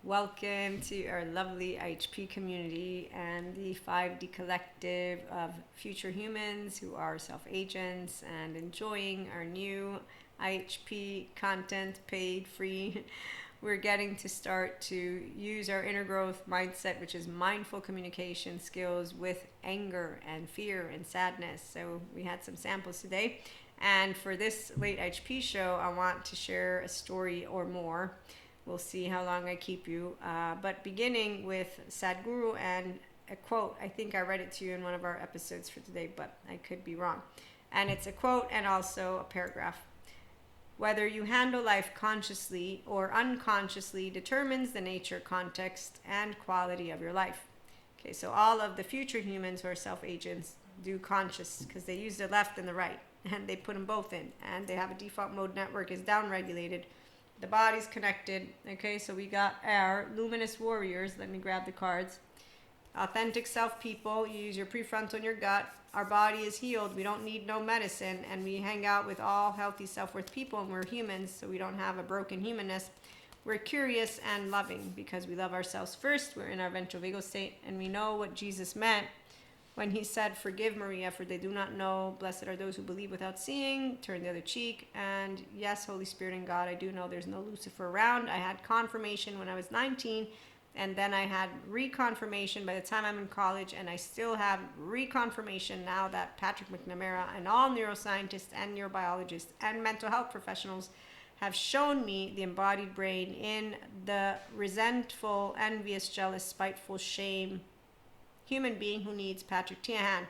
Welcome to our lovely IHP community and the 5D collective of future humans who are self-agents and enjoying our new IHP content, paid, free. We're getting to start to use our inner growth mindset, which is mindful communication skills, with anger and fear and sadness. So we had some samples today. And for this late IHP show, I want to share a story or more. We'll see how long I keep you. But beginning with Sadhguru and a quote. I think I read it to you in one of our episodes for today, but I could be wrong. And it's a quote and also a paragraph. Whether you handle life consciously or unconsciously determines the nature, context, and quality of your life. Okay, so all of the future humans who are self-agents do conscious because they use the left and the right, and they put them both in, and they have a default mode network is down-regulated. The body's connected. Okay, so we got our luminous warriors. Let me grab the cards. Authentic self people. You use your prefrontal and your gut. Our body is healed. We don't need no medicine. And we hang out with all healthy self-worth people. And we're humans, so we don't have a broken humanness. We're curious and loving because we love ourselves first. We're in our ventral vagal state. And we know what Jesus meant when he said, "Forgive, Maria, for they do not know. Blessed are those who believe without seeing. Turn the other cheek." And yes, Holy Spirit and God, I do know there's no Lucifer around. I had confirmation when I was 19, and then I had reconfirmation by the time I'm in college, and I still have reconfirmation now that Patrick McNamara and all neuroscientists and neurobiologists and mental health professionals have shown me the embodied brain in the resentful, envious, jealous, spiteful, shame human being who needs Patrick Tiahan,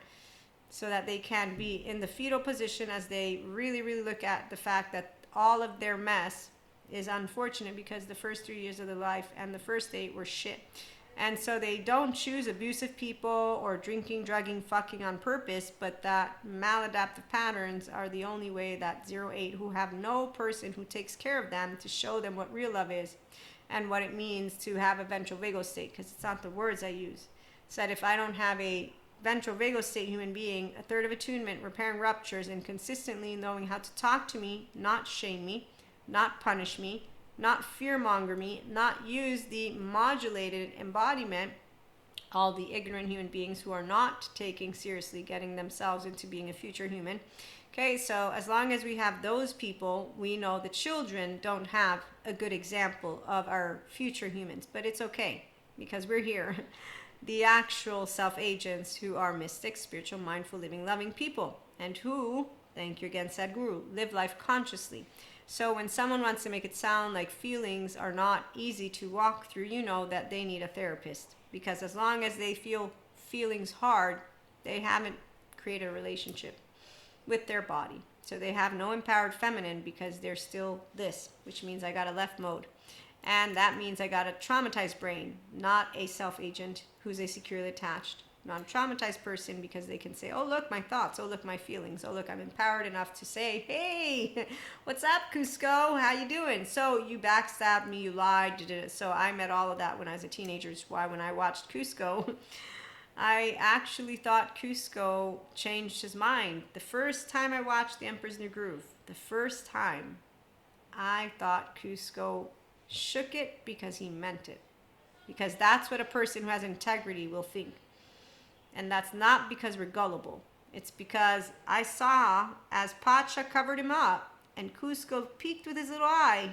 so that they can be in the fetal position as they really, really look at the fact that all of their mess is unfortunate because the first 3 years of their life and the first 8 were shit. And so they don't choose abusive people or drinking, drugging, fucking on purpose, but that maladaptive patterns are the only way that 0-8 who have no person who takes care of them to show them what real love is and what it means to have a ventral vagal state, because it's not the words I use. Said if I don't have a ventral vagal state human being, a third of attunement, repairing ruptures, and consistently knowing how to talk to me, not shame me, not punish me, not fearmonger me, not use the modulated embodiment, all the ignorant human beings who are not taking seriously getting themselves into being a future human. Okay, so as long as we have those people, we know the children don't have a good example of our future humans, but it's okay because we're here. The actual self-agents who are mystic, spiritual, mindful, living, loving people, and who, thank you again, Sadhguru, live life consciously. So when someone wants to make it sound like feelings are not easy to walk through, you know that they need a therapist. Because as long as they feel feelings hard, they haven't created a relationship with their body. So they have no empowered feminine because they're still this, which means I got a left mode. And that means I got a traumatized brain, not a self-agent who's a securely attached, non-traumatized person, because they can say, oh, look, my thoughts. Oh, look, my feelings. Oh, look, I'm empowered enough to say, hey, what's up, Cusco? How you doing? So you backstabbed me, you lied. So I met all of that when I was a teenager. It's why when I watched Cusco, I actually thought Cusco changed his mind. The first time I watched The Emperor's New Groove, the first time, I thought Cusco shook it because he meant it. Because that's what a person who has integrity will think. And that's not because we're gullible. It's because I saw as Pacha covered him up and Cusco peeked with his little eye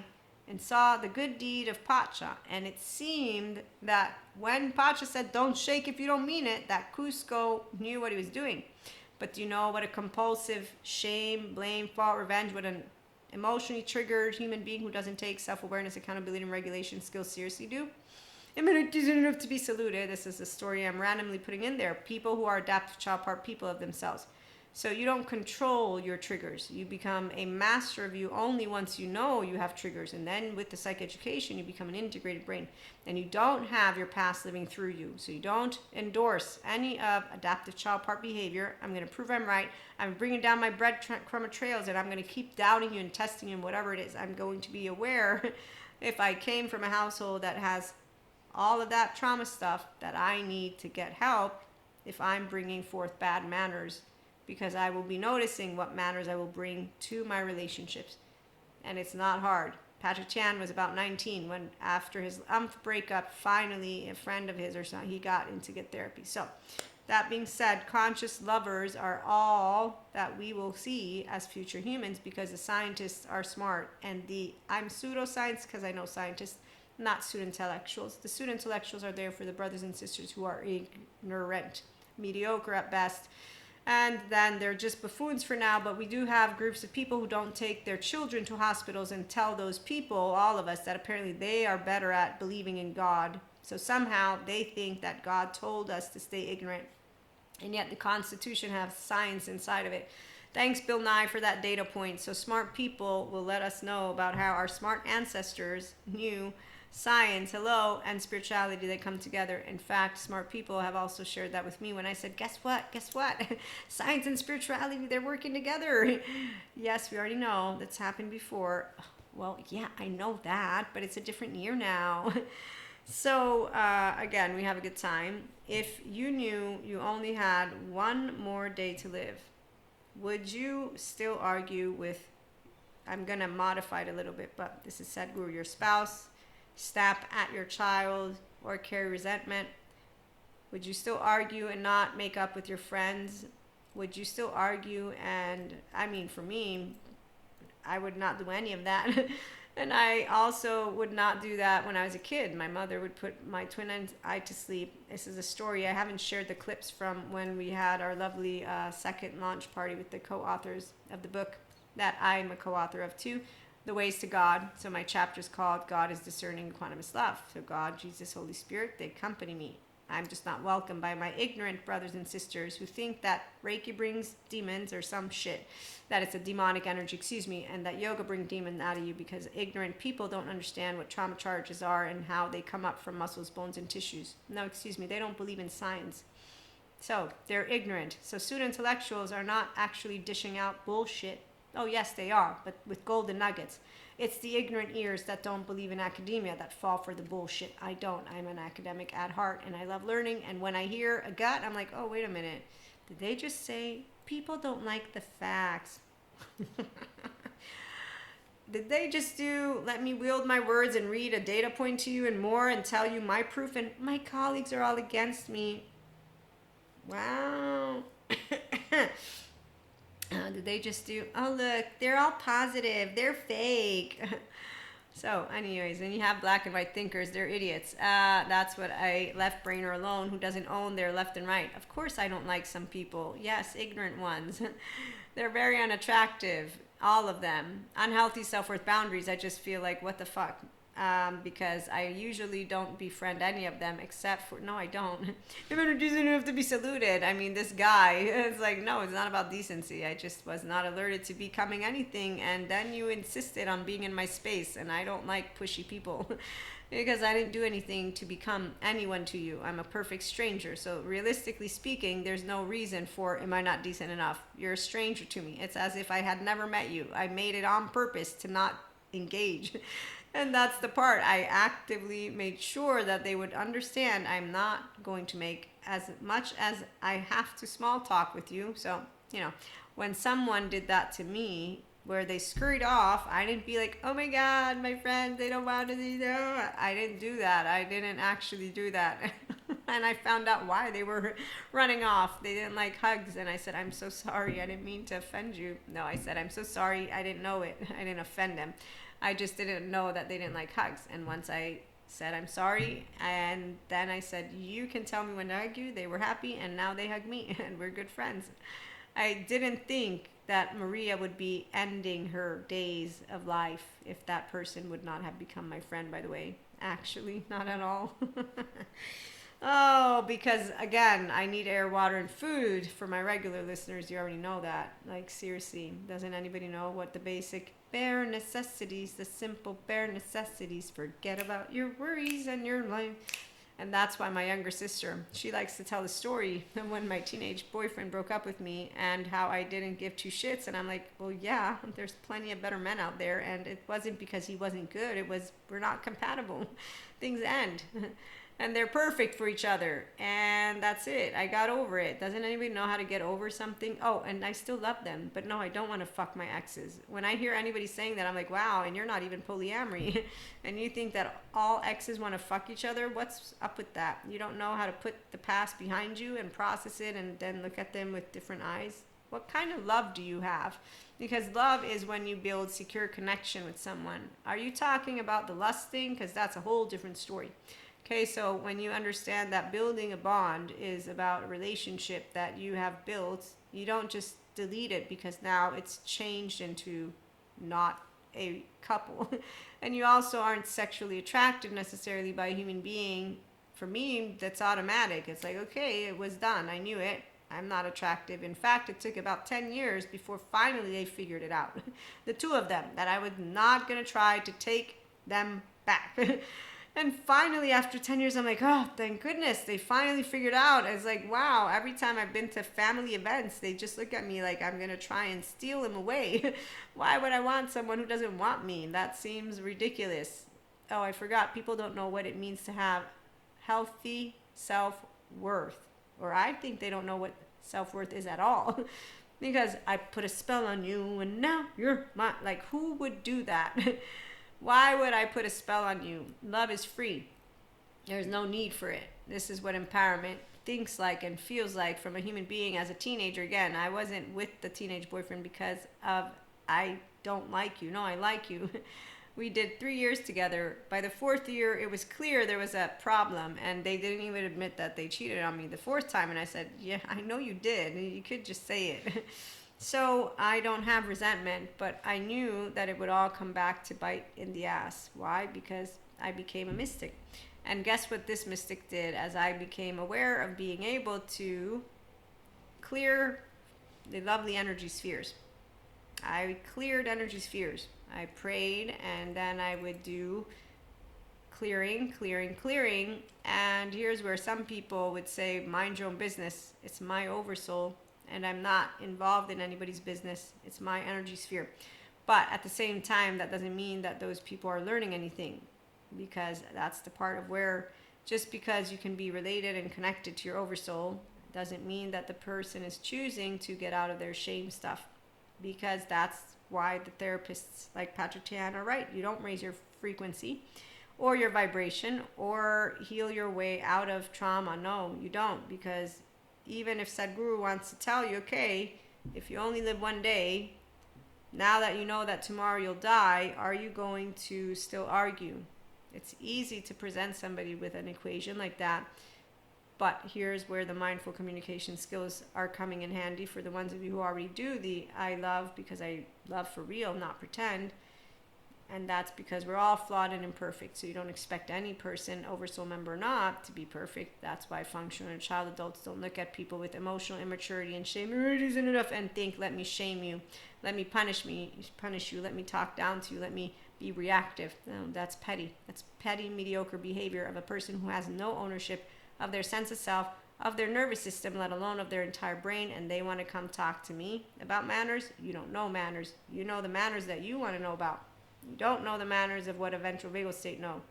and saw the good deed of Pacha. And it seemed that when Pacha said, don't shake if you don't mean it, that Cusco knew what he was doing. But do you know what a compulsive shame, blame, fault, revenge, what an emotionally triggered human being who doesn't take self-awareness, accountability, and regulation skills seriously do? I mean, it isn't enough to be saluted. This is a story I'm randomly putting in there. People who are adaptive child part people of themselves. So you don't control your triggers. You become a master of you only once you know you have triggers. And then with the psychoeducation, you become an integrated brain. And you don't have your past living through you. So you don't endorse any of adaptive child part behavior. I'm going to prove I'm right. I'm bringing down my breadcrumb trails, and I'm going to keep doubting you and testing you and whatever it is. I'm going to be aware if I came from a household that has all of that trauma stuff that I need to get help if I'm bringing forth bad manners, because I will be noticing what manners I will bring to my relationships. And it's not hard. Patrick Chan was about 19 when, after his breakup, finally a friend of his or something, he got into get therapy. So that being said, conscious lovers are all that we will see as future humans, because the scientists are smart. And I'm pseudoscience because I know scientists, not pseudo-intellectuals. The pseudo-intellectuals are there for the brothers and sisters who are ignorant, mediocre at best. And then they're just buffoons for now, but we do have groups of people who don't take their children to hospitals and tell those people, all of us, that apparently they are better at believing in God. So somehow they think that God told us to stay ignorant. And yet the Constitution has science inside of it. Thanks, Bill Nye, for that data point. So smart people will let us know about how our smart ancestors knew science, and spirituality, they come together. In fact, smart people have also shared that with me when I said, guess what? Science and spirituality, they're working together. Yes, we already know that's happened before. Well, yeah, I know that, but it's a different year now. So, again, we have a good time. If you knew you only had one more day to live, would you still argue with, I'm going to modify it a little bit, but this is Sadhguru, your spouse, snap at your child, or carry resentment? Would you still argue and not make up with your friends? Would you still argue? And I mean, for me, I would not do any of that. And I also would not do that when I was a kid. My mother would put my twin eye to sleep. This is a story. I haven't shared the clips from when we had our lovely second launch party with the co-authors of the book that I'm a co-author of too, The Ways to God. So my chapter is called God is Discerning, Equanimous Love. So God, Jesus, Holy Spirit, they accompany me. I'm just not welcomed by my ignorant brothers and sisters who think that Reiki brings demons or some shit, that it's a demonic energy, and that yoga brings demons out of you, because ignorant people don't understand what trauma charges are and how they come up from muscles, bones, and tissues. No, they don't believe in science. So they're ignorant. So pseudo-intellectuals are not actually dishing out bullshit. Oh, yes, they are, but with golden nuggets. It's the ignorant ears that don't believe in academia that fall for the bullshit. I don't. I'm an academic at heart, and I love learning. And when I hear a gut, I'm like, oh, wait a minute. Did they just say people don't like the facts? Did they just let me wield my words and read a data point to you and more and tell you my proof, and my colleagues are all against me? Wow. Did they just oh, look, they're all positive, they're fake. So anyways, and you have black and white thinkers, they're idiots. That's what a left brainer alone who doesn't own their left and right. Of course I don't like some people. Yes, ignorant ones. They're very unattractive, all of them. Unhealthy self-worth boundaries, I just feel like, what the fuck? Because I usually don't befriend any of them except for, no, I don't. It doesn't have to be saluted. I mean, this guy, it's like, no, it's not about decency. I just was not alerted to becoming anything. And then you insisted on being in my space. And I don't like pushy people because I didn't do anything to become anyone to you. I'm a perfect stranger. So realistically speaking, there's no reason for, am I not decent enough? You're a stranger to me. It's as if I had never met you. I made it on purpose to not engage. And that's the part. I actively made sure that they would understand I'm not going to make as much as I have to small talk with you. So, when someone did that to me, where they scurried off, I didn't be like, oh my God, my friend, they don't want to do that. I didn't do that. I didn't actually do that. And I found out why they were running off. They didn't like hugs. And I said, I'm so sorry. I didn't mean to offend you. No, I said, I'm so sorry. I didn't know it. I didn't offend them. I just didn't know that they didn't like hugs. And once I said, I'm sorry, and then I said, you can tell me when to hug you, they were happy, and now they hug me, and we're good friends. I didn't think that Maria would be ending her days of life if that person would not have become my friend, by the way. Actually, not at all. Oh, because again, I need air, water, and food. For my regular listeners, you already know that. Like, seriously, doesn't anybody know what the basic bare necessities, the simple bare necessities? Forget about your worries and your life. And that's why my younger sister, she likes to tell the story of when my teenage boyfriend broke up with me and how I didn't give two shits. And I'm like, well, yeah, there's plenty of better men out there. And it wasn't because he wasn't good. It was, we're not compatible. Things end. and they're perfect for each other, and that's it. I got over it. Doesn't anybody know how to get over something? Oh, and I still love them, but no, I don't want to fuck my exes. When I hear anybody saying that, I'm like, wow, and you're not even polyamory and you think that all exes want to fuck each other? What's up with that? You don't know how to put the past behind you and process it and then look at them with different eyes? What kind of love do you have? Because love is when you build secure connection with someone. Are you talking about the lust thing? Because that's a whole different story. Okay, so when you understand that building a bond is about a relationship that you have built, you don't just delete it because now it's changed into not a couple. And you also aren't sexually attracted necessarily by a human being. For me, that's automatic. It's like, okay, it was done. I knew it. I'm not attractive. In fact, it took about 10 years before finally they figured it out. The two of them, that I was not going to try to take them back. And finally, after 10 years, I'm like, oh, thank goodness, they finally figured out. It's like, wow, every time I've been to family events, they just look at me like I'm going to try and steal him away. Why would I want someone who doesn't want me? That seems ridiculous. Oh, I forgot. People don't know what it means to have healthy self-worth. Or I think they don't know what self-worth is at all. Because I put a spell on you and now you're mine. Like, who would do that? Why would I put a spell on you? Love is free. There's no need for it. This is what empowerment thinks like and feels like from a human being as a teenager. Again, I wasn't with the teenage boyfriend because of I don't like you. No, I like you. We did 3 years together. By the 4th year, it was clear there was a problem, and they didn't even admit that they cheated on me the 4th time. And I said, yeah, I know you did. You could just say it. So I don't have resentment, but I knew that it would all come back to bite in the ass. Why? Because I became a mystic. And guess what this mystic did as I became aware of being able to clear the lovely energy spheres. I cleared energy spheres. I prayed, and then I would do clearing. And here's where some people would say, mind your own business. It's my oversoul, and I'm not involved in anybody's business. It's my energy sphere. But at the same time, that doesn't mean that those people are learning anything, because that's the part of where just because you can be related and connected to your oversoul doesn't mean that the person is choosing to get out of their shame stuff, because that's why the therapists like Patrick Tian are right. You don't raise your frequency or your vibration or heal your way out of trauma. No, you don't, because even if Sadhguru wants to tell you, okay, if you only live one day, now that you know that tomorrow you'll die, are you going to still argue? It's easy to present somebody with an equation like that, but here's where the mindful communication skills are coming in handy for the ones of you who already do the I love because I love for real, not pretend. And that's because we're all flawed and imperfect. So you don't expect any person, oversoul member or not, to be perfect. That's why functional and child adults don't look at people with emotional immaturity and shame. It isn't enough, and think, let me shame you. Let me punish you. Let me talk down to you. Let me be reactive. No, that's petty. That's petty, mediocre behavior of a person who has no ownership of their sense of self, of their nervous system, let alone of their entire brain, and they want to come talk to me about manners. You don't know manners. You know the manners that you want to know about. You don't know the manners of what a ventral vagal state know,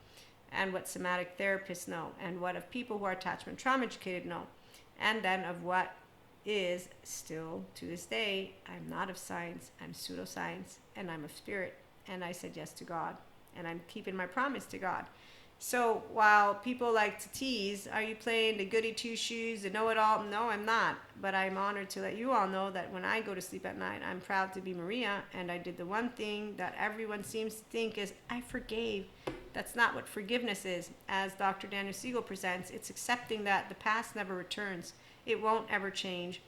and what somatic therapists know, and what of people who are attachment trauma educated know, and then of what is still to this day, I'm not of science, I'm pseudoscience, and I'm of spirit, and I said yes to God, and I'm keeping my promise to God. So while people like to tease, are you playing the goody two-shoes, the know-it-all? No, I'm not. But I'm honored to let you all know that when I go to sleep at night, I'm proud to be Maria, and I did the one thing that everyone seems to think is, I forgave. That's not what forgiveness is. As Dr. Daniel Siegel presents, it's accepting that the past never returns. It won't ever change.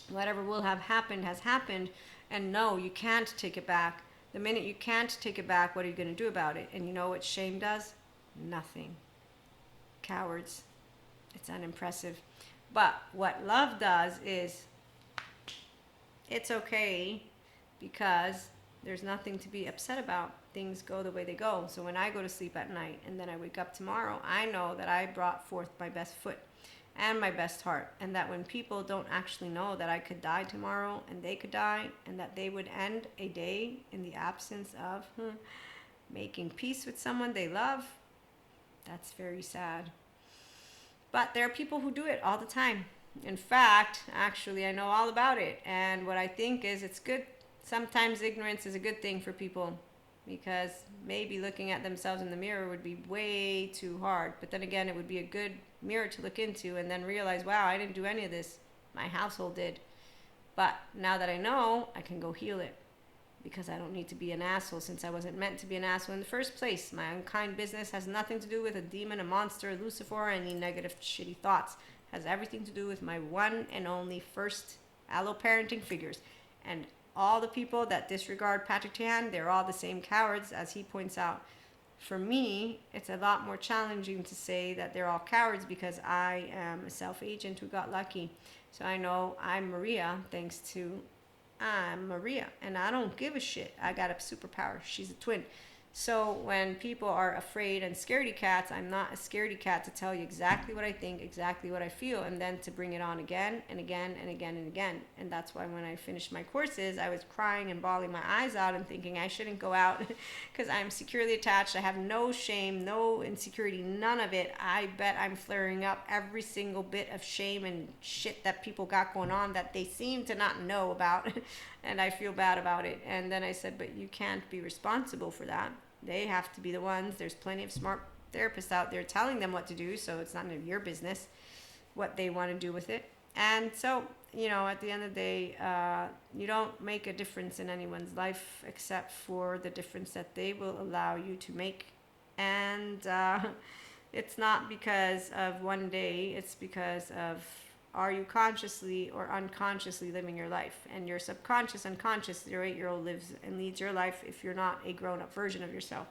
Whatever will have happened has happened, and no, you can't take it back. The minute you can't take it back, what are you going to do about it? And you know what shame does? Nothing. Cowards. It's unimpressive. But what love does is, it's okay, because there's nothing to be upset about. Things go the way they go. So when I go to sleep at night and then I wake up tomorrow, I know that I brought forth my best foot and my best heart, and that when people don't actually know that I could die tomorrow and they could die, and that they would end a day in the absence of making peace with someone they love, that's very sad. But there are people who do it all the time. In fact, actually, I know all about it. And what I think is it's good. Sometimes ignorance is a good thing for people, because maybe looking at themselves in the mirror would be way too hard. But then again, it would be a good mirror to look into and then realize, wow, I didn't do any of this. My household did. But now that I know, I can go heal it, because I don't need to be an asshole, since I wasn't meant to be an asshole in the first place. My unkind business has nothing to do with a demon, a monster, a Lucifer, or any negative, shitty thoughts. It has everything to do with my one and only first allo-parenting figures. And all the people that disregard Patrick Tian, they're all the same cowards, as he points out. For me, it's a lot more challenging to say that they're all cowards, because I am a self-agent who got lucky. So I know I'm Maria thanks to I'm Maria, and I don't give a shit. I got a superpower. She's a twin. So when people are afraid and scaredy cats, I'm not a scaredy cat to tell you exactly what I think, exactly what I feel, and then to bring it on again and again and again and again. And that's why when I finished my courses, I was crying and bawling my eyes out and thinking I shouldn't go out because I'm securely attached. I have no shame, no insecurity, none of it. I bet I'm flaring up every single bit of shame and shit that people got going on that they seem to not know about. And I feel bad about it. And then I said, but you can't be responsible for that. They have to be the ones. There's plenty of smart therapists out there telling them what to do, so it's none of your business what they want to do with it. And so, at the end of the day, you don't make a difference in anyone's life except for the difference that they will allow you to make. And it's not because of one day, it's because of, are you consciously or unconsciously living your life? And your subconscious, unconscious, your 8-year-old lives and leads your life if you're not a grown-up version of yourself.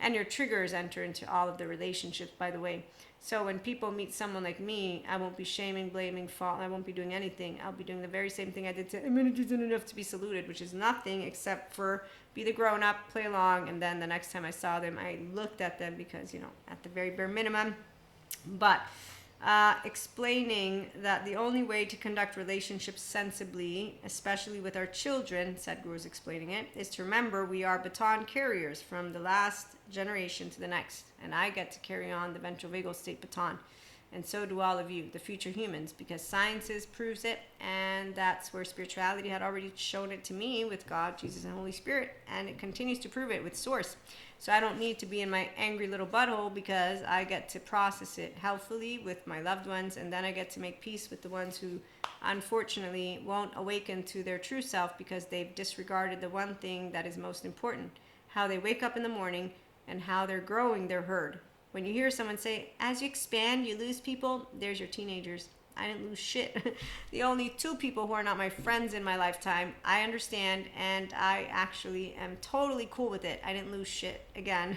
And your triggers enter into all of the relationships, by the way. So when people meet someone like me, I won't be shaming, blaming, fault. I won't be doing anything. I'll be doing the very same thing I did to immunity isn't enough to be saluted, which is nothing except for be the grown-up, play along, and then the next time I saw them, I looked at them because, at the very bare minimum. But explaining that the only way to conduct relationships sensibly, especially with our children, Sadhguru is explaining it, is to remember we are baton carriers from the last generation to the next. And I get to carry on the ventral vagal state baton. And so do all of you, the future humans, because science proves it. And that's where spirituality had already shown it to me with God, Jesus, and Holy Spirit. And it continues to prove it with Source. So I don't need to be in my angry little butthole, because I get to process it healthfully with my loved ones, and then I get to make peace with the ones who unfortunately won't awaken to their true self because they've disregarded the one thing that is most important, how they wake up in the morning and how they're growing their herd. When you hear someone say, as you expand, you lose people, there's your teenagers. I didn't lose shit. The only 2 people who are not my friends in my lifetime, I understand, and I actually am totally cool with it. I didn't lose shit. Again,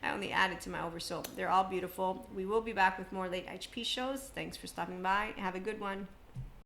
I only added to my oversoul. They're all beautiful. We will be back with more late IHP shows. Thanks for stopping by. Have a good one.